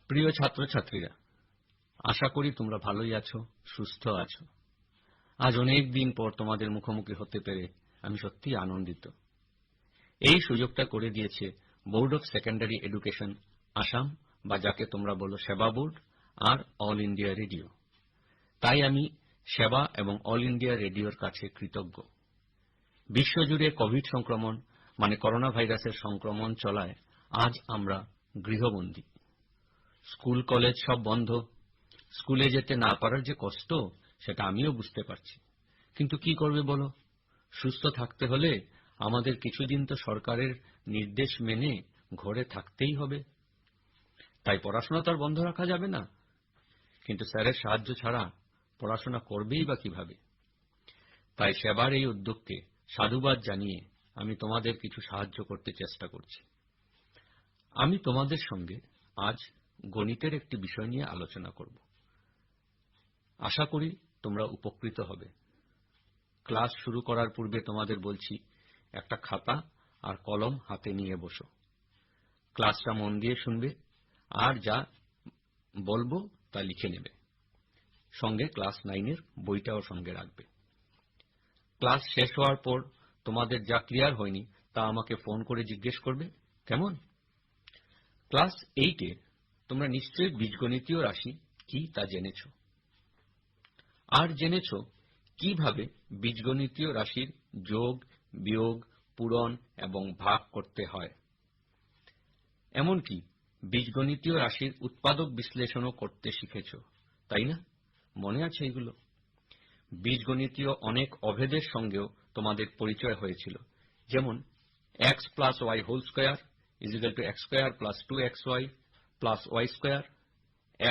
প্রিয় ছাত্রছাত্রীরা, আশা করি তোমরা ভালোই আছো, সুস্থ আছো। আজ অনেক দিন পর তোমাদের মুখোমুখি হতে পেরে আমি সত্যিই আনন্দিত। এই সুযোগটা করে দিয়েছে board of secondary education Assam, বা যাকে তোমরা বলো সেবা বোর্ড, আর অল ইন্ডিয়া রেডিও। তাই আমি সেবা এবং অল ইন্ডিয়া রেডিওর কাছে কৃতজ্ঞ। বিশ্বজুড়ে কোভিড সংক্রমণ মানে করোনা ভাইরাসের সংক্রমণ চলায় আজ আমরা গৃহবন্দী। স্কুল কলেজ সব বন্ধ। স্কুলে যেতে না পারার যে কষ্ট, সেটা আমিও বুঝতে পারছি। কিন্তু কি করবে বলো? সুস্থ থাকতে হলে আমাদের কিছুদিন তো সরকারের নির্দেশ মেনে ঘরে থাকতেই হবে। তাই পড়াশোনা তো আর বন্ধ রাখা যাবে না। কিন্তু স্যারের সাহায্য ছাড়া পড়াশোনা করবেই বা কিভাবে? তাই সেবার এই উদ্যোগকে সাধুবাদ জানিয়ে আমি তোমাদের কিছু সাহায্য করতে চেষ্টা করছি। আমি তোমাদের সঙ্গে আজ গণিতের একটি বিষয় নিয়ে আলোচনা করব। আশা করি তোমরা উপকৃত হবে। ক্লাস শুরু করার পূর্বে তোমাদের বলছি, একটা খাতা আর কলম হাতে নিয়ে বসো। ক্লাসটা মন দিয়ে শুনবে, আর যা বলবো তা লিখে নেবে। সঙ্গে ক্লাস 9-এর বইটাও সঙ্গে রাখবে। ক্লাস শেষ হওয়ার পর তোমাদের যা ক্লিয়ার হয়নি তা আমাকে ফোন করে জিজ্ঞেস করবে, কেমন? ক্লাস 8-এ তোমরা নিশ্চয়ই বীজগণিতীয় রাশি কি তা জেনেছ। আর জেনেছ কিভাবে বীজগণিতীয় রাশির যোগ, বিয়োগ, পূরণ এবং ভাগ করতে হয়। এমনকি বীজগণিতীয় রাশির উৎপাদক বিশ্লেষণও করতে শিখেছ, তাই না? মনে আছে এগুলো? বীজগণিতীয় অনেক অভেদের সঙ্গেও তোমাদের পরিচয় হয়েছিল, যেমন x plus y whole square equal to x square plus 2xy plus y square,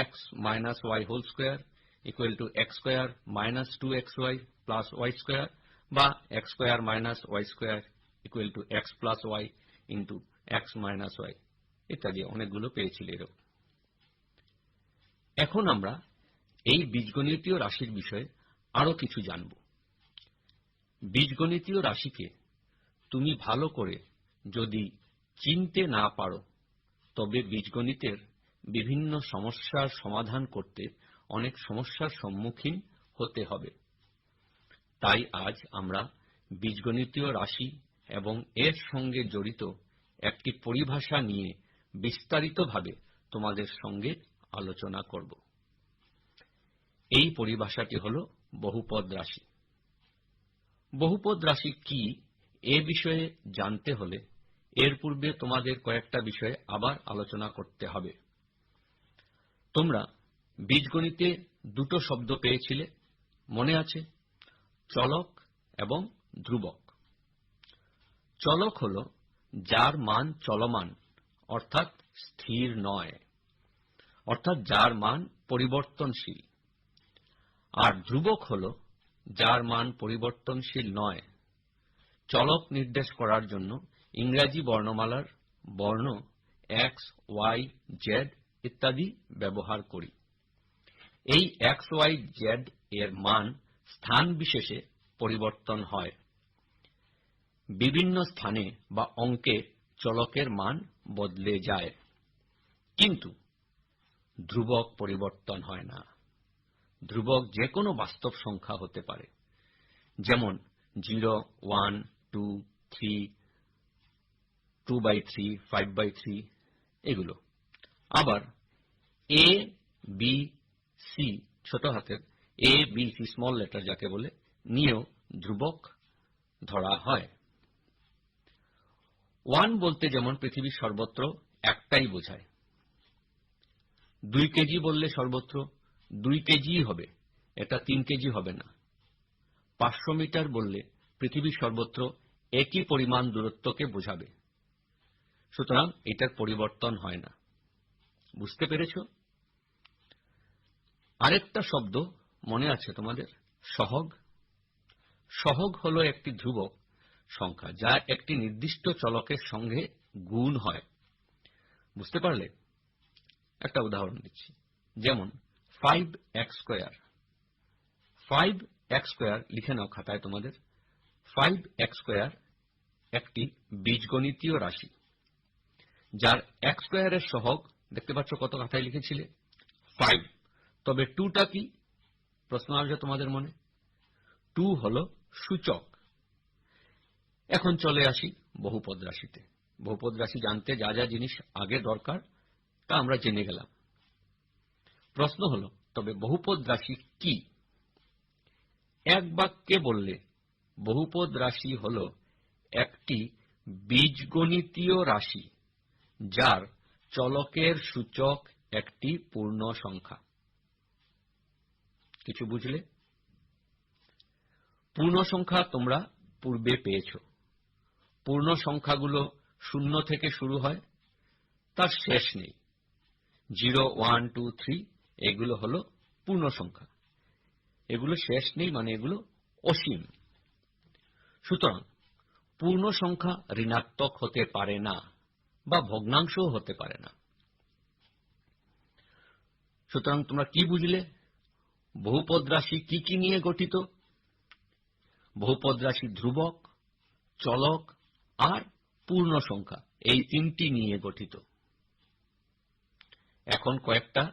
x minus y whole square equal to x square minus 2xy plus y square, বা x square minus y square equal to x plus y into x minus y, ইত্যাদি অনেকগুলো পেয়েছিল এরকম। এখন আমরা এই বীজগণিতীয় রাশির বিষয়ে আরো কিছু জানব। বীজগণিতীয় রাশিকে তুমি ভালো করে যদি চিনতে না পারো, তবে বীজগণিতের বিভিন্ন সমস্যার সমাধান করতে অনেক সমস্যার সম্মুখীন হতে হবে। তাই আজ আমরা বীজগণিতীয় রাশি এবং এর সঙ্গে জড়িত একটি পরিভাষা নিয়ে বিস্তারিতভাবে তোমাদের সঙ্গে আলোচনা করব। এই পরিভাষাটি হল বহুপদ রাশি। বহুপদ রাশি কি, এ বিষয়ে জানতে হলে এর পূর্বে তোমাদের কয়েকটা বিষয়ে আবার আলোচনা করতে হবে। তোমরা বীজগণিতে দুটো শব্দ পেয়েছিলে, মনে আছে? চলক এবং ধ্রুবক। চলক হল যার মান চলমান, অর্থাৎ স্থির নয়, অর্থাৎ যার মান পরিবর্তনশীল। আর ধ্রুবক হল যার মান পরিবর্তনশীল নয়। চলক নির্দেশ করার জন্য ইংরাজি বর্ণমালার বর্ণ এক্স, ওয়াই, জেড ইত্যাদি ব্যবহার করি। এই এক্স, ওয়াই, জেড এর মান স্থান বিশেষে পরিবর্তন হয়। বিভিন্ন স্থানে বা অঙ্কে চলকের মান বদলে যায়, কিন্তু ধ্রুবক পরিবর্তন হয় না। ধ্রুবক যে কোনো বাস্তব সংখ্যা হতে পারে, যেমন 0, 1, 2, 3, 2/3, 5/3 এগুলো। আবার এ, বি, সি, ছোট হাতের এ, বি, সি স্মল লেটার যাকে বলে, নিয়েও ধ্রুবক ধরা হয়। 1 বলতে যেমন পৃথিবীর সর্বত্র একটাই বোঝায়। 2 কেজি বললে সর্বত্র 2 কেজিই হবে, এটা 3 কেজি হবে না। 500 মিটার বললে পৃথিবীর সর্বত্র একই পরিমাণ দূরত্বকে বোঝাবে। সুতরাং এটার পরিবর্তন হয় না। বুঝতে পেরেছ? আরেকটা শব্দ মনে আছে তোমাদের? সহগ। সহগ হল একটি ধ্রুবক সংখ্যা যা একটি নির্দিষ্ট চলকের সঙ্গে গুণ হয়। বুঝতে পারলে? একটা উদাহরণ দিচ্ছি, যেমন 5x স্কয়ার। 5x স্কয়ার লিখে নাও খাতায় তোমাদের। 5x স্কয়ার একটি বীজগণিতীয় রাশি, যার x স্কয়ারের সহগ দেখতে পাচ্ছ কত খাতায় লিখেছিলে 5। তবে 2টা কি প্রশ্ন আসবে তোমাদের মনে? 2 হলো সূচক। এখন চলে আসি বহুপদ রাশিতে। বহুপদ রাশি জানতে যা যা জিনিস আগে দরকার তা আমরা জেনে গেলাম। প্রশ্ন হলো তবে বহুপদ রাশি কি? এক বাক্যে বললে বহুপদ রাশি হলো একটি বীজগণিতীয় রাশি যার চলকের সূচক একটি পূর্ণ সংখ্যা। কিছু বুঝলে? পূর্ণ সংখ্যা তোমরা পূর্বে পেয়েছ। পূর্ণ সংখ্যাগুলো 0 থেকে শুরু হয়, তার শেষ নেই। 0, 1, 2, 3 এগুলো হলো পূর্ণ সংখ্যা। এগুলো শেষ নেই, মানে এগুলো অসীম। সুতরাং পূর্ণ সংখ্যা ঋণাত্মক হতে পারে না বা ভগ্নাংশও হতে পারে না। সুতরাং তোমরা কি বুঝলে? বহুপদ রাশি কি কি নিয়ে গঠিত? বহুপদ রাশি ধ্রুবক, চলক আর পূর্ণ সংখ্যা, এই 3টি নিয়ে গঠিত। এখন কয়েকটা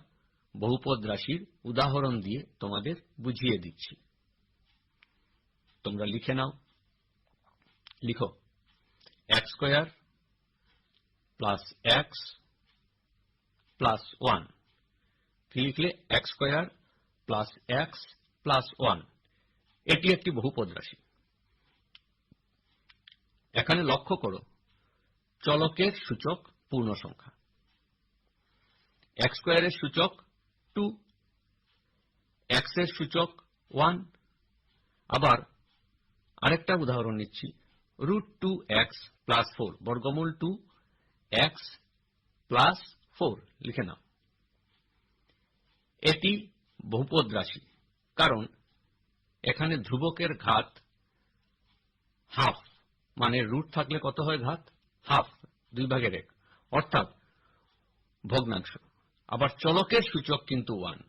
বহুপদ রাশির উদাহরণ দিয়ে তোমাদের বুঝিয়ে দিচ্ছি। তোমরা লিখে নাও। লিখো x square plus x plus 1। কি লিখলে? x square plus x plus 1। এটি একটি বহুপদ রাশি। এখানে লক্ষ্য করো, চলকের সূচক পূর্ণ সংখ্যা। x স্কয়ারের সূচক 2, x এর সূচক 1। আবার আরেকটা উদাহরণ নিচ্ছি, √2x প্লাস 4, বর্গমূল 2x প্লাস 4 লিখে নাও। এটি বহুপদ রাশি, কারণ এখানে ধ্রুবকের ঘাত হাফ, মানে রুট থাকলে কত হয় ঘাত? হাফ, 2/1, অর্থাৎ ভগ্নাংশ। আবার চলকের সূচক কিন্তু 1।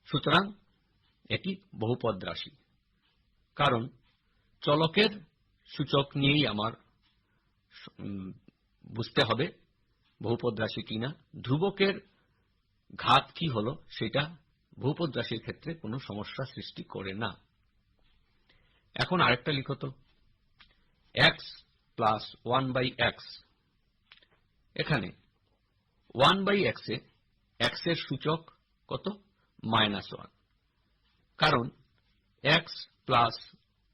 সুতরাং এটি বহুপদ রাশি, কারণ চলকের সূচক নিয়েই আমার বুঝতে হবে বহুপদ রাশি কিনা। ধ্রুবকের ঘাত কি হলো সেটা বহুপদ রাশির ক্ষেত্রে কোনো সমস্যা সৃষ্টি করে না। এখন আরেকটা লিখো তো, x প্লাস 1/x। এখানে 1/x এ x এর সূচক কত? -1। কারণ x plus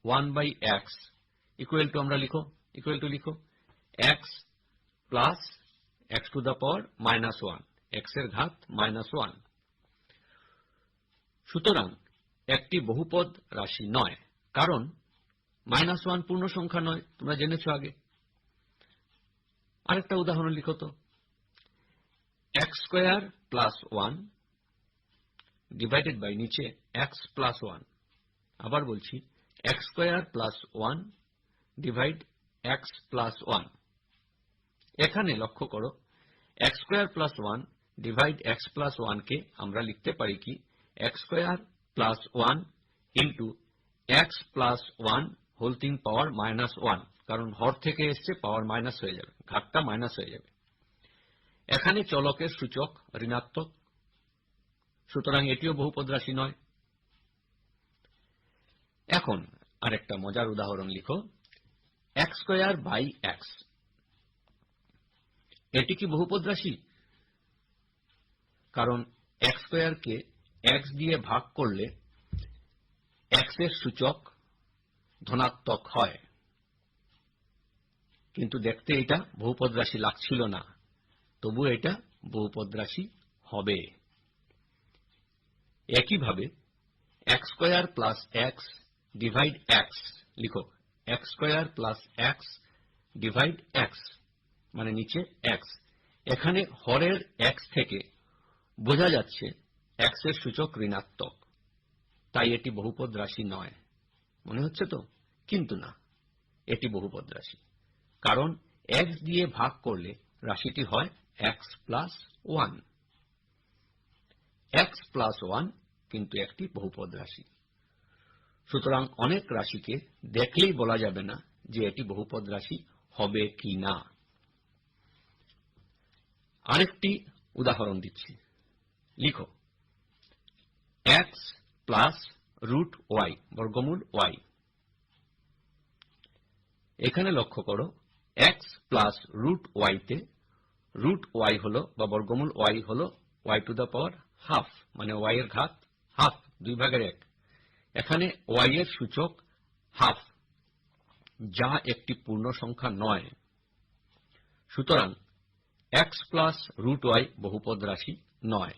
1/x equal to, আমরা লিখো ইকুয়াল টু লিখো x plus x two the power -1, x এর ঘাত -1। সুতরাং একটি বহুপদ রাশি নয়, কারণ -1 পূর্ণ সংখ্যা নয়, তোমরা জেনেছো আগে। আরেকটা উদাহরণ লিখো তো, x square plus 1 divided by নিচে x প্লাস 1। আবার বলছি, x square plus 1 divide x plus 1। এখানে লক্ষ্য করো, x square plus 1 divide x plus 1 কে আমরা লিখতে পারি কি? x square plus 1 into x plus 1 whole 3 power -1, কারণ হর থেকে এসছে, পাওয়ার মাইনাস হয়ে যাবে, ঘাতটা মাইনাস হয়ে যাবে। এখানে চলকের সূচক ঋণাত্মক, সুতরাং এটিও বহুপদ রাশি নয়। এখন আরেকটা মজার উদাহরণ লিখো, x স্কয়ার বাই x। এটি কি বহুপদ রাশি? কারণ x স্কয়ারকে x দিয়ে ভাগ করলে x এর সূচক ধনাত্মক হয়, কিন্তু দেখতে এটা বহুপদ রাশি লাগছিল না, তবু এটা বহুপদ রাশি হবে। একইভাবে x square plus x divide x লিখো, x square plus x divide x, মানে নিচে x। এখানে হরের x থেকে বোঝা যাচ্ছে x এর সূচক ঋণাত্মক, তাই এটি বহুপদ রাশি নয়। মনে হচ্ছে তো? কিন্তু না, এটি বহুপদ রাশি, কারণ x দিয়ে ভাগ করলে রাশিটি হয় x প্লাস 1। x প্লাস 1 কিন্তু একটি বহুপদ রাশি। সুতরাং অনেক রাশিকে দেখলেই বলা যাবে না যে এটি বহুপদ রাশি হবে কি না। আরেকটি উদাহরণ দিচ্ছি, লিখো x প্লাস রুট ওয়াই, বর্গমূল ওয়াই। এখানে লক্ষ্য করো x প্লাস রুট ওয়াইতে রুট ওয়াই হলো বা বর্গমূল ওয়াই হলো y to the power half, মানে ওয়াই এর ঘাত হাফ, 2/1। এখানে ওয়াই এর সূচক হাফ, যা একটি পূর্ণ সংখ্যা নয়। সুতরাং x প্লাস রুট ওয়াই বহুপদ রাশি নয়।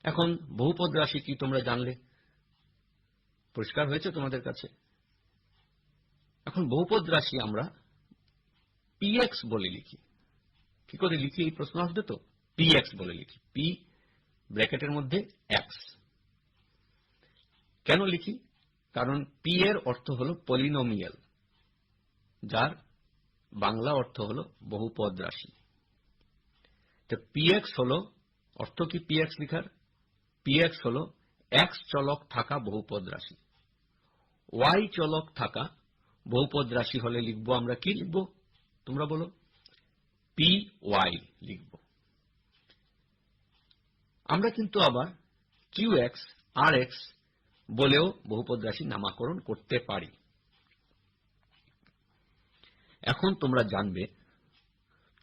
এখন বহুপদ রাশি কি তোমরা জানলে? পরিষ্কার হয়েছে তোমাদের কাছে? এখন বহুপদ রাশি আমরা px বলে লিখি। কি করে লিখি এই প্রশ্ন আসবে তো? px বলে লিখি, p ব্র্যাকেটের মধ্যে x। কেন লিখি? কারণ p এর অর্থ হলো পলিনোমিয়াল, যার বাংলা অর্থ হলো বহুপদ রাশি। তো px হলো, অর্থ কি px লিখার? px হলো x চলক থাকা বহুপদ রাশি। y চলক থাকা বহুপদ রাশি হলে লিখবো আমরা, কি লিখবো তোমরা বলো? py লিখব। আমরা কিন্তু আবার qx rx বলেও বহুপদ রাশি নামকরণ করতে পারি। এখন তোমরা জানবে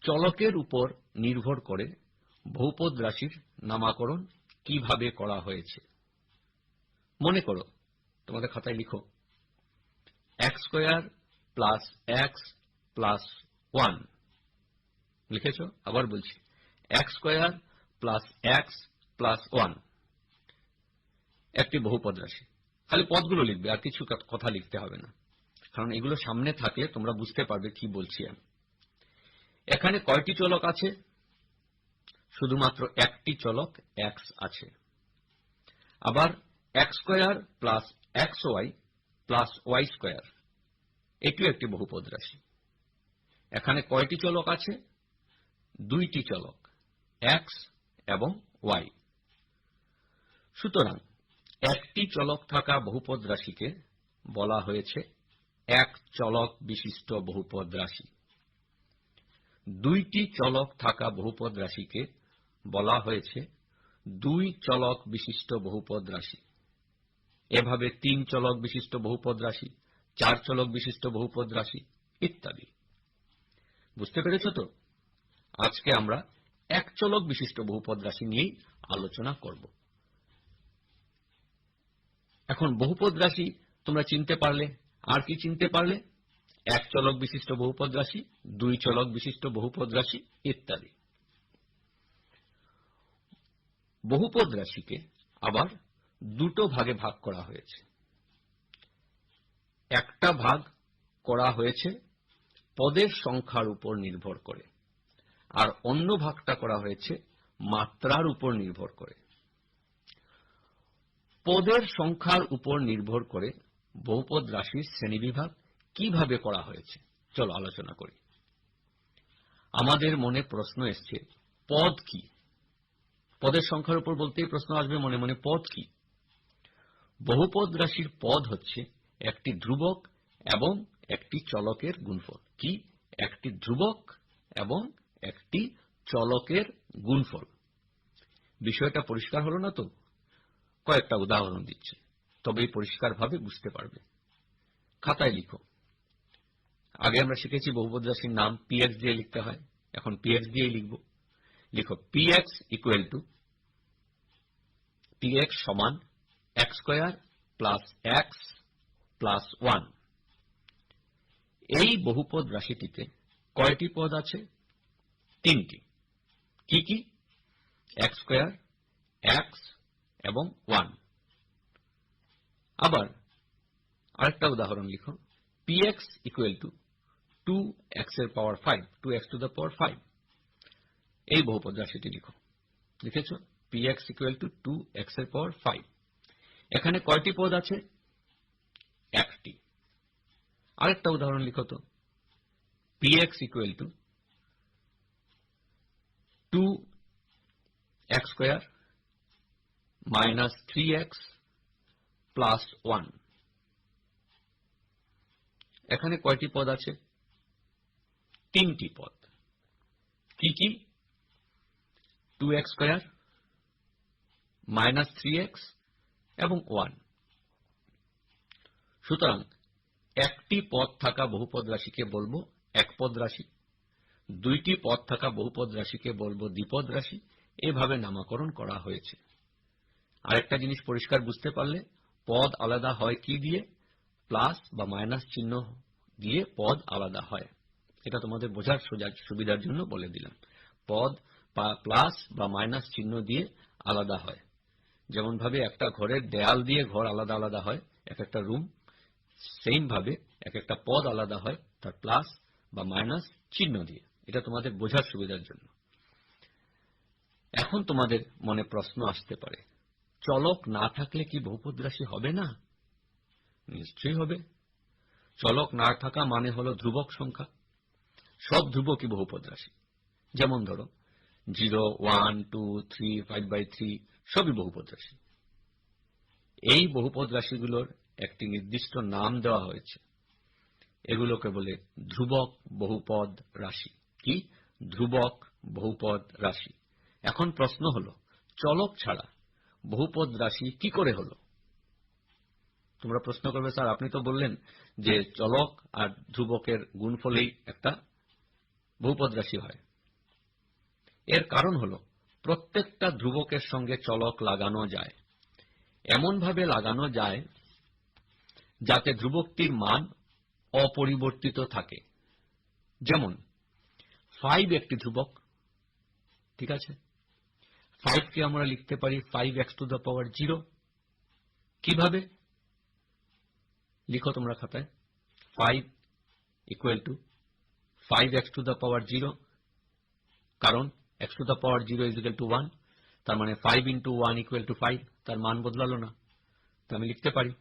চলকের উপর নির্ভর করে বহুপদ রাশির নামকরণ কিভাবে করা হয়েছে। মনে করো, তোমাদের খাতায় লিখো x square plus x plus 1। লিখেছ? আবার বলছি, x square plus x plus 1 একটি বহুপদ রাশি। খালি পদগুলো লিখবে, আর কিছু কথা লিখতে হবে না, কারণ এগুলো সামনে থাকলে তোমরা বুঝতে পারবে কি বলছি আমি। এখানে কয়টি চলক আছে? শুধুমাত্র একটি চলক x আছে। আবার x square plus xy plus y square, এটিও একটি বহুপদ রাশি। এখানে কয়টি চলক আছে? দুইটি চলক, x এবং y। সুতরাং একটি চলক থাকা বহুপদ রাশিকে বলা হয়েছে এক চলক বিশিষ্ট বহুপদ রাশি। দুইটি চলক থাকা বহুপদ রাশিকে বলা হয়েছে দুই চলক বিশিষ্ট বহুপদ রাশি। এভাবে তিন চলক বিশিষ্ট বহুপদ রাশি, চার চলক বিশিষ্ট বহুপদ রাশি ইত্যাদি। বুঝতে পেরেছ তো? আজকে আমরা এক চলক বিশিষ্ট বহুপদ রাশি নিয়েই আলোচনা করব। এখন বহুপদ রাশি তোমরা চিনতে পারলে, আর কি চিনতে পারলে? এক চলক বিশিষ্ট বহুপদ রাশি, দুই চলক বিশিষ্ট বহুপদ রাশি ইত্যাদি। বহুপদ রাশিকে আবার দুটো ভাগে ভাগ করা হয়েছে। একটা ভাগ করা হয়েছে পদের সংখ্যার উপর নির্ভর করে, আর অন্য ভাগটা করা হয়েছে মাত্রার উপর নির্ভর করে। পদের সংখ্যার উপর নির্ভর করে বহুপদ রাশির শ্রেণীবিভাগ কিভাবে করা হয়েছে চলো আলোচনা করি। আমাদের মনে প্রশ্ন এসছে, পদ কি? পদের সংখ্যার উপর বলতেই প্রশ্ন আসবে মনে মনে, পদ কি? বহুপদ রাশির পদ হচ্ছে একটি ধ্রুবক এবং একটি চলকের গুণফল। কি? একটি ধ্রুবক এবং একটি চলকের গুণফল। বিষয়টা পরিষ্কার হলো না তো? কয়েকটা উদাহরণ দিচ্ছি, তবেই পরিষ্কারভাবে বুঝতে পারবে। খাতায় লিখো। আগে আমরা শিখেছি বহুপদ রাশির নাম px দিয়ে লিখতে হয়, এখন px দিয়েই লিখব। লিখো px ইকুয়াল টু px সমান x square plus x plus 1। এই বহুপদ রাশিটিতে কয়টি পদ আছে? তিনটি। কি কি? x স্কয়ার, x এবং 1। আবার আরেকটা উদাহরণ লিখো, px ইকুয়াল টু 2x এর পাওয়ার 5, 2x টু দ্য পাওয়ার 5। এই বহুপদ রাশিটি লিখো। লিখেছ? px ইকুয়াল টু 2x এর পাওয়ার 5। এখানে কয়টি পদ আছে? একটি। আরেকটা উদাহরণ লিখো তো, px equal to 2x square minus 3x plus 1। এখানে কয়টি পদ আছে? তিনটি পদ। কি কি? 2x স্কয়ার মাইনাস 3x এবং 1। সুতরাং একটি পদ থাকা বহুপদ রাশিকে বলবো একপদ রাশি, দুইটি পদ থাকা বহুপদ রাশিকে বলবো দ্বিপদ রাশি। এভাবে নামকরণ করা হয়েছে। আরেকটা জিনিস পরিষ্কার বুঝতে পারলে, পদ আলাদা হয় কি দিয়ে? প্লাস বা মাইনাস চিহ্ন দিয়ে পদ আলাদা হয়। এটা তোমাদের বোঝার সুবিধার জন্য বলে দিলাম। পদ প্লাস বা মাইনাস চিহ্ন দিয়ে আলাদা হয়। যেমন ভাবে একটা ঘরের দেয়াল দিয়ে ঘর আলাদা আলাদা হয়, এক একটা রুম, সেম ভাবে এক একটা পদ আলাদা হয় তার প্লাস বা মাইনাস চিহ্ন দিয়ে। এটা তোমাদের বোঝার সুবিধার জন্য। এখন তোমাদের মনে প্রশ্ন আসতে পারে, চলক না থাকলে কি বহুপদ রাশি হবে না? নিশ্চয়ই হবে। চলক না থাকা মানে হলো ধ্রুবক সংখ্যা। সব ধ্রুবকই বহুপদ রাশি। যেমন ধরো 0, 1, 2, 3, 5/3 সবই বহুপদ রাশি। এই বহুপদ রাশিগুলোর একটি নির্দিষ্ট নাম দেওয়া হয়েছে। এগুলোকে বলে ধ্রুবক বহুপদ রাশি। কি? ধ্রুবক বহুপদ রাশি। এখন প্রশ্ন হলো, চলক ছাড়া বহুপদ রাশি কি করে হলো? তোমরা প্রশ্ন করবে, স্যার আপনি তো বললেন যে চলক আর ধ্রুবকের গুণফলেই একটা বহুপদ রাশি হয়। এর কারণ হলো, প্রত্যেকটা ধ্রুবকের সঙ্গে চলক লাগানো যায়। এমন ভাবে লাগানো যায় যাতে ধ্রুবকটির মান অপরিবর্তিত থাকে। যেমন 5 একটি ধ্রুবক, ঠিক আছে? 5 কে আমরা লিখতে পারি 5x⁻0। কিভাবে লিখো তোমরা খাতায়? 5 = 5x⁻0, কারণ x⁻0 = 1, তার মানে 5 × 1 = 5, তার মান বদলালো না। তো আমি লিখতে পারি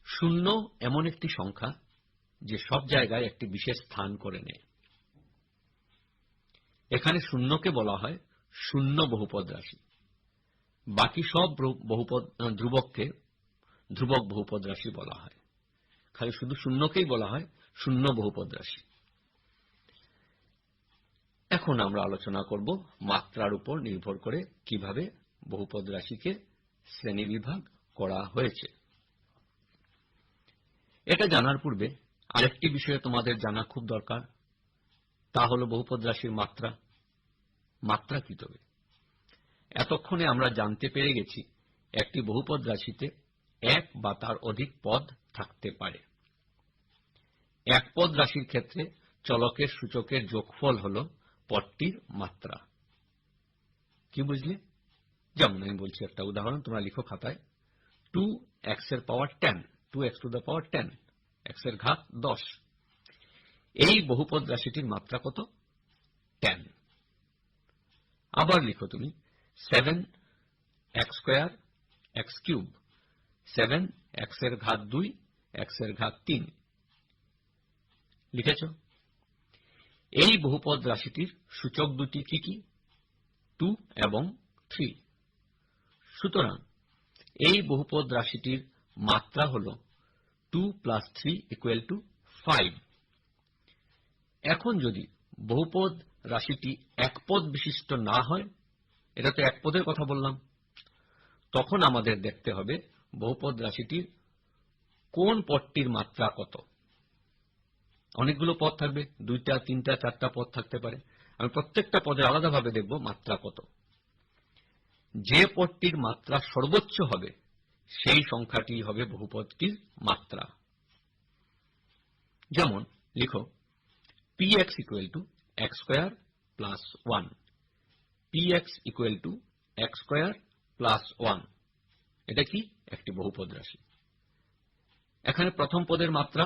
0 এমন একটি সংখ্যা যে সব জায়গায় একটি বিশেষ স্থান করে নেয়। এখানে 0কে বলা হয় শূন্য বহুপদ রাশি। বাকি সব ধ্রুবককে ধ্রুবক বহুপদ রাশি বলা হয়। খালি শুধু 0কেই বলা হয় শূন্য বহুপদ রাশি। এখন আমরা আলোচনা করব মাত্রার উপর নির্ভর করে কিভাবে বহুপদ রাশিকে শ্রেণীবিভাগ করা হয়েছে। এটা জানার পূর্বে আরেকটি বিষয়ে তোমাদের জানা খুব দরকার, তা হলো বহুপদ রাশির মাত্রা। মাত্রা কি তবে? এতক্ষণে আমরা জানতে পেরে গেছি একটি বহুপদ রাশিতে এক বা তার অধিক পদ থাকতে পারে। এক পদ রাশির ক্ষেত্রে চলকের সূচকের যোগফল হল পদটির মাত্রা। কি বুঝলে? যেমন আমি বলছি একটা উদাহরণ, তোমরা লিখো খাতায় 2x⁻10, 2x⁻10, x এর ঘাত 10। এই বহুপদ রাশিটির মাত্রা কত? 10। আবার লিখো তুমি 7x² x³ 7 x এর ঘাত 2, x এর ঘাত 3। লিখেছ? এই বহুপদ রাশিটির সূচক দুটি কি কি? 2 এবং 3। সুতরাং এই বহুপদ রাশিটির মাত্রা হল 2 + 3 = 5। এখন যদি বহুপদ রাশিটি একপদ বিশিষ্ট না হয়, এটা তো একপদের কথা বললাম, তখন আমাদের দেখতে হবে বহুপদ রাশিটির কোন পদটির মাত্রা কত। অনেকগুলো পদ থাকবে, 2টা 3টা 4টা পদ থাকতে পারে। আমি প্রত্যেকটা পদের আলাদাভাবে দেখব মাত্রা কত। যে পদটির মাত্রা সর্বোচ্চ হবে সেই সংখ্যাটি হবে বহুপদটির মাত্রা। যেমন লিখো px = x² + 1, px = x² + 1। এটা কি? একটি বহুপদ রাশি। এখানে প্রথম পদের মাত্রা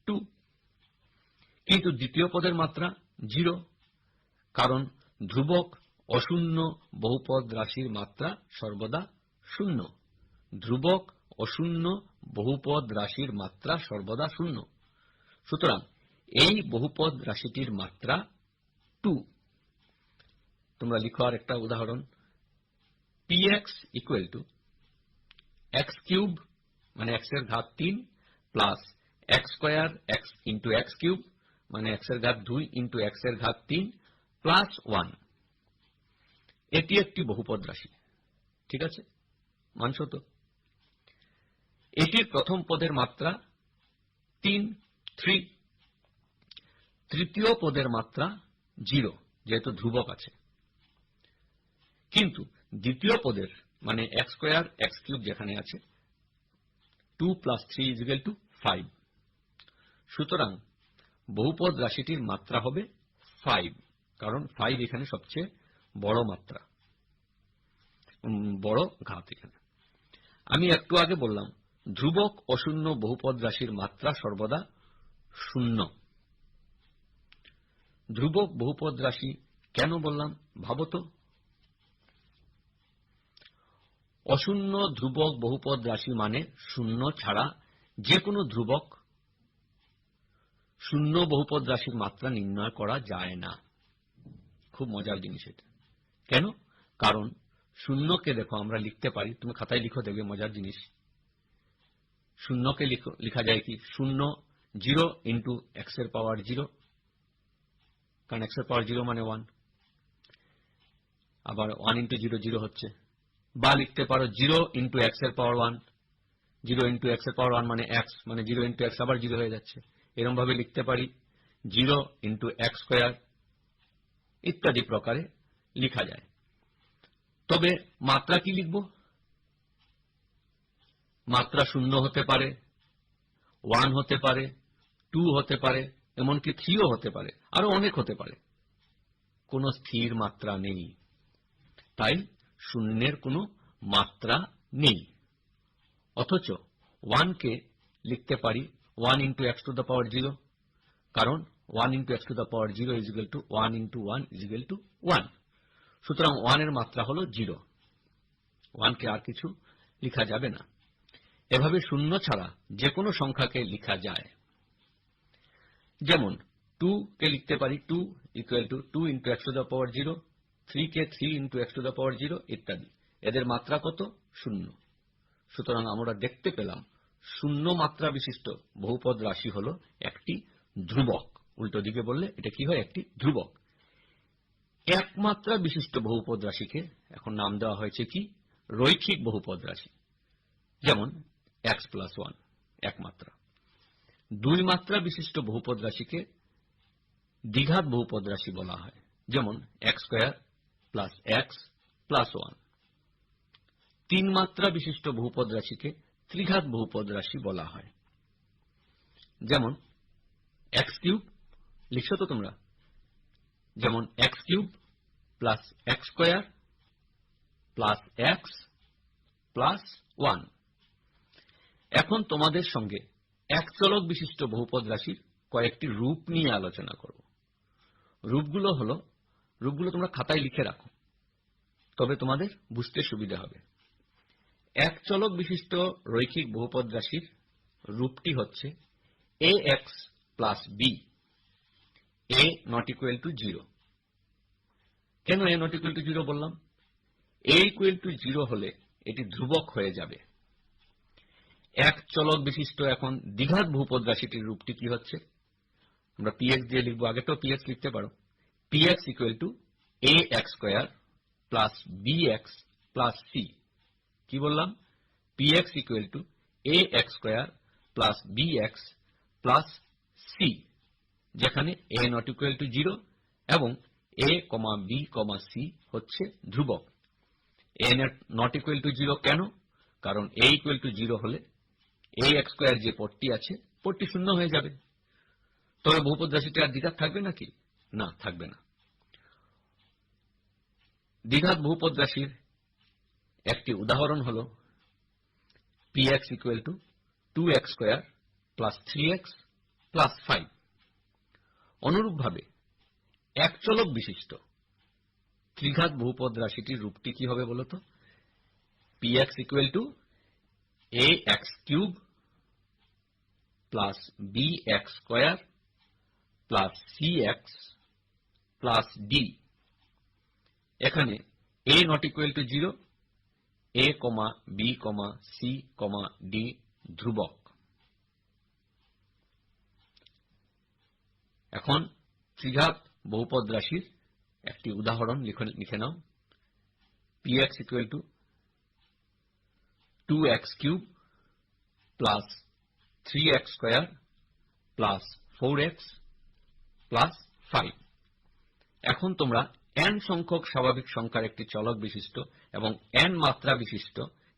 2, কিন্তু দ্বিতীয় পদের মাত্রা 0, কারণ ধ্রুবক অশূন্য বহুপদ রাশির মাত্রা সর্বদা 0। ধ্রুবক অশূন্য বহুপদ রাশির মাত্রা সর্বদা 0। সুতরাং এই বহুপদ রাশিটির মাত্রা 2। তোমরা লিখো আর একটা উদাহরণ, px = x³ মানে x এর ঘাত 3 + x² x × x³ মানে x এর ঘাত 2 ইন্টু x এর ঘাত 3 প্লাস 1, এটি একটি বহুপদ রাশি। ঠিক আছে, মানছো তো? এটির প্রথম পদের মাত্রা 3, তৃতীয় পদের মাত্রা 0, যেহেতু ধ্রুবক আছে। কিন্তু দ্বিতীয় পদের মানে x স্কয়ার x কিউব যেখানে আছে 2 প্লাস 3 ইকুয়াল টু 5। সুতরাং বহুপদ রাশিটির মাত্রা হবে 5, কারণ 5 এখানে সবচেয়ে বড় মাত্রা, বড় ঘাত। এখানে আমি একটু আগে বললাম ধ্রুবক অশূন্য বহুপদ রাশির মাত্রা সর্বদা 0। ধ্রুবক বহুপদ রাশি কেন বললাম ভাবো তো? অশূন্য ধ্রুবক বহুপদ রাশি মানে শূন্য ছাড়া যে কোনো ধ্রুবক শূন্য বহুপদ রাশির মাত্রা নির্ণয় করা যায় না। খুব মজার জিনিস এটা। কেন? কারণ শূন্যকে দেখো আমরা লিখতে পারি, তুমি খাতায় লিখো দেখবে মজার জিনিস। শূন্যকে লেখা যায় কি? 0 ইন্টু এক্স এর পাওয়ার 0, কারণ এক্স এর পাওয়ার 0 মানে 1, আবার 1 ইন্টু 0 0 হচ্ছে। বা লিখতে পারো 0 ইন্টু এক্স এর পাওয়ার 1, 0 ইন্টু এক্স এর পাওয়ার 1 মানে এক্স, মানে 0 ইন্টু এক্স আবার 0 হয়ে যাচ্ছে। এরকম ভাবে লিখতে পারি 0 ইন্টু এক্স স্কয়ার, ইত্যাদি প্রকারে লেখা যায়। তবে মাত্রা কি লিখব? মাত্রা 0 হতে পারে, 1 হতে পারে, 2 হতে পারে, এমনকি 3ও হতে পারে, আরো অনেক হতে পারে। কোনো স্থির মাত্রা নেই। তাই শূন্যের কোনো মাত্রা নেই। অথচ 1 কে লিখতে পারি 1 ইন্টু এক্স টু দ্য পাওয়ার 0, কারণ 1 into x two the power 0 is equal to 1 into 1 is equal to 1। সুতরাং 1 এর মাত্রা হলো 0। 1 কে আর কিছু লেখা যাবে না। এভাবে শূন্য ছাড়া যে কোনো সংখ্যাকে লেখা যায়। যেমন 2 কে লিখতে পারি 2 equal to 2 into x two the power 0, 3 K 3 into x two the পাওয়ার 0 ইত্যাদি। এদের মাত্রা কত? 0। সুতরাং আমরা দেখতে পেলাম শূন্য মাত্রা বিশিষ্ট বহুপদ রাশি হলো একটি ধ্রুবক। উল্টো দিকে বললে এটা কি হয়? একটি ধ্রুবক। এক মাত্রা বিশিষ্ট বহুপদ রাশিকে এখন নাম দেওয়া হয়েছে কি? রৈখিক বহুপদ রাশি। যেমন x প্লাস 1 এক মাত্রা। দুই মাত্রা বিশিষ্ট বহুপদ রাশিকে দ্বিঘাত বহুপদ রাশি বলা হয়। যেমন x square plus x plus 1। তিন মাত্রা বিশিষ্ট বহুপদ রাশিকে ত্রিঘাত বহুপদ রাশি বলা হয়। যেমন x কিউব, লিখছো তো তোমরা? যেমন x cube plus x square plus x plus 1। এখন তোমাদের সঙ্গে এক চলক বিশিষ্ট বহুপদ রাশির কয়েকটি রূপ নিয়ে আলোচনা করব। রূপগুলো তোমরা খাতায় লিখে রাখো, তবে তোমাদের বুঝতে সুবিধা হবে। এক চলক বিশিষ্ট রৈখিক বহুপদ রাশির রূপটি হচ্ছে ax plus b, a not equal to 0। কেন a নট ইকুয়াল টু 0 বললাম? a ইকুয়াল টু 0 হলে এটি ধ্রুবক হয়ে যাবে। এক চলক বিশিষ্ট এখন দ্বিঘাত বহুপদ রাশিটির রূপটি কি হচ্ছে? আমরা px দিয়ে লিখবো। আগে তো px লিখতে পারো। px equal to ax square plus bx plus c। কি বললাম? px equal to ax square plus bx plus c, যেখানে a নট ইকুয়াল টু 0 এবং a, b, c হচ্ছে ধ্রুবক। a নট ইকুয়াল টু 0 কেন? কারণ a ইকুয়াল টু 0 হলে ax square যে পদটি আছে, পদটি শূন্য হয়ে যাবে। তবে বহুপদ রাশিটি আর দ্বিঘাত থাকবে নাকি? না, থাকবে না। দ্বিঘাত বহুপদ রাশির একটি উদাহরণ হল px equal to 2x square plus 3x plus 5। অনুরূপভাবে এক চলক বিশিষ্ট ত্রিঘাত বহুপদ রাশিটির রূপটি কি হবে বলতো? px equal to ax cube plus bx square plus cx plus d। এখানে a not equal to 0, a, b, c, d ধ্রুবক। এখন ত্রিঘাত বহুপদ রাশির একটি উদাহরণ লিখে নাও। px equal to 2x cube plus 3x square plus 4x plus 5। এখন তোমরা n সংখ্যক স্বাভাবিক সংখ্যার একটি চলক বিশিষ্ট এবং n মাত্রা বিশিষ্ট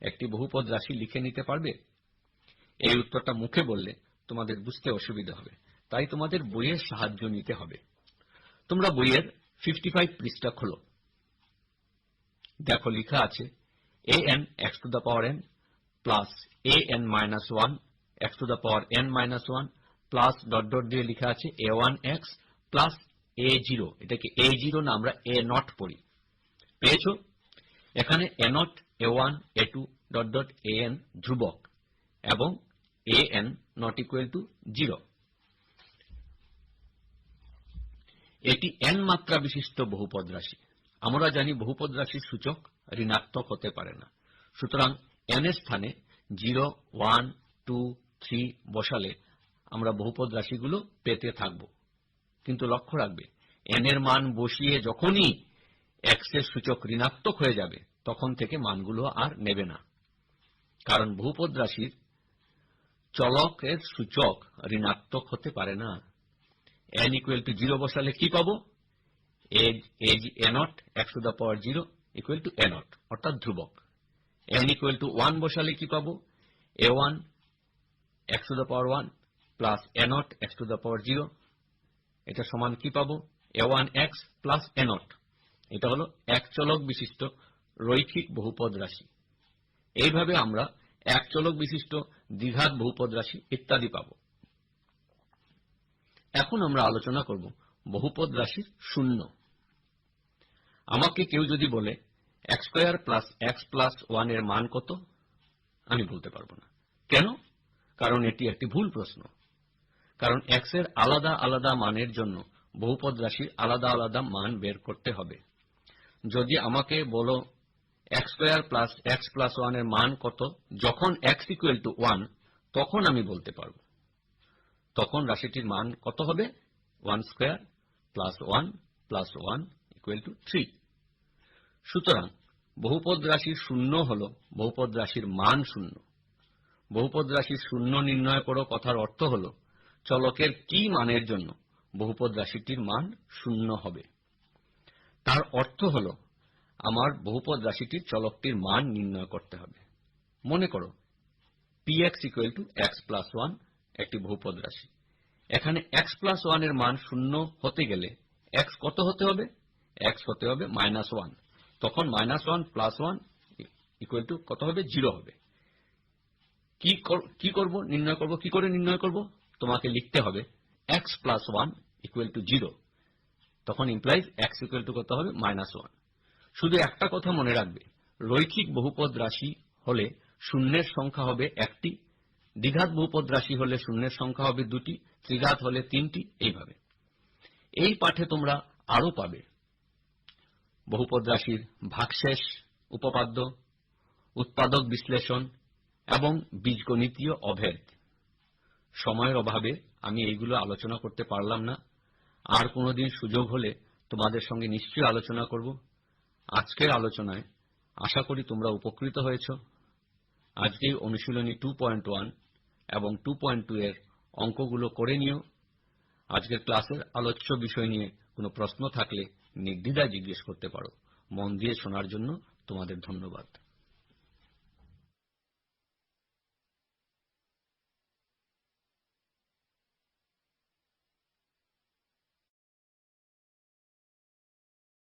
একটি বহুপদ রাশি লিখে নিতে পারবে? এই উত্তরটা মুখে বললে তোমাদের বুঝতে অসুবিধা হবে, তাই তোমাদের বইয়ের সাহায্য নিতে হবে। তোমরা বইয়ের 55 পৃষ্ঠা খোলো। দেখো লেখা আছে an x to the power n plus an minus 1 x to the power n minus 1 plus dot dot দিয়ে লেখা আছে a1x plus a0। এটাকে a0 না আমরা a0 পড়ি। পেয়েছো? এখানে a0, a1, a2 dot dot an ধ্রুবক এবং an not equal to 0। এটি n মাত্রা বিশিষ্ট বহুপদ রাশি। আমরা জানি বহুপদ রাশির সূচক ঋণাত্মক হতে পারে না, সুতরাং n এর স্থানে 0, 1, 2, 3 বসালে আমরা বহুপদ রাশিগুলো পেতে থাকব। কিন্তু লক্ষ্য রাখবে, n এর মান বসিয়ে যখনই x এর সূচক ঋণাত্মক হয়ে যাবে তখন থেকে মানগুলো আর নেবে না, কারণ বহুপদ রাশির চলকের সূচক ঋণাত্মক হতে পারে না। n equal to 0 বসালে কি পাবো? a0 x to the power 0 equal to a0 অর্থাৎ ধ্রুবক। n equal to 1 বসালে কি পাবো? a1 x to the power 1 plus a0 x to the power 0, এটা সমান কি পাবো? a1x plus a0। এটা হলো এক চলক বিশিষ্ট রৈখিক বহুপদ রাশি। এইভাবে আমরা এক চলক বিশিষ্ট দ্বিঘাত বহুপদ রাশি ইত্যাদি পাবো। এখন আমরা আলোচনা করব বহুপদ রাশির শূন্য। আমাকে কেউ যদি বলে x square plus x plus 1 এর মান কত, আমি বলতে পারবো না। কেন? কারণ এটি একটি ভুল প্রশ্ন। কারণ x এর আলাদা আলাদা মানের জন্য বহুপদ রাশির আলাদা আলাদা মান বের করতে হবে। যদি আমাকে বলো x square plus x plus 1 এর মান কত যখন x ইকুয়াল টু 1, তখন আমি বলতে পারবো। তখন রাশিটির মান কত হবে? 1 square plus 1 plus 1 equal to 3। সুতরাং বহুপদ রাশির শূন্য হল বহুপদ রাশির মান শূন্য। বহুপদ রাশির শূন্য নির্ণয় করো কথার অর্থ হল চলকের কি মানের জন্য বহুপদ রাশিটির মান শূন্য হবে। তার অর্থ হল আমার বহুপদ রাশিটির চলকটির মান নির্ণয় করতে হবে। মনে করো px equal to x plus 1 একটি বহুপদ রাশি। এখানে x প্লাস 1 এর মান শূন্য হতে গেলে x কত হতে হবে? x হতে হবে -1। তখন -1 প্লাস 1 ইকুয়াল টু কত হবে? 0 হবে। কি করব? নির্ণয় করব। কি করে নির্ণয় করব? তোমাকে লিখতে হবে x প্লাস 1 ইকুয়াল টু 0। তখন ইমপ্লাইজ x ইকুয়াল টু কত হবে? -1। শুধু একটা কথা মনে রাখবে, রৈখিক বহুপদ রাশি হলে শূন্যের সংখ্যা হবে একটি, দ্বিঘাত বহুপদ রাশি হলে শূন্যের সংখ্যা হবে দুটি, ত্রিঘাত হলে তিনটি। এইভাবে এই পাঠে তোমরা আরো পাবে বহুপদ রাশির ভাগশেষ, উপপাদ্য, উৎপাদক বিশ্লেষণ এবং বীজগণিতীয় অভেদ। সময়ের অভাবে আমি এইগুলো আলোচনা করতে পারলাম না। আর কোনোদিন সুযোগ হলে তোমাদের সঙ্গে নিশ্চয়ই আলোচনা করব। আজকের আলোচনায় আশা করি তোমরা উপকৃত হয়েছ। আজকেই অনুশীলনী 2.1 এবং 2.2 এর অঙ্কগুলো করে নিও। আজকের ক্লাসের আলোচ্য বিষয় নিয়ে কোনো প্রশ্ন থাকলে নির্দ্বিধায় জিজ্ঞেস করতে পারো। মন দিয়ে শোনার জন্য তোমাদের ধন্যবাদ।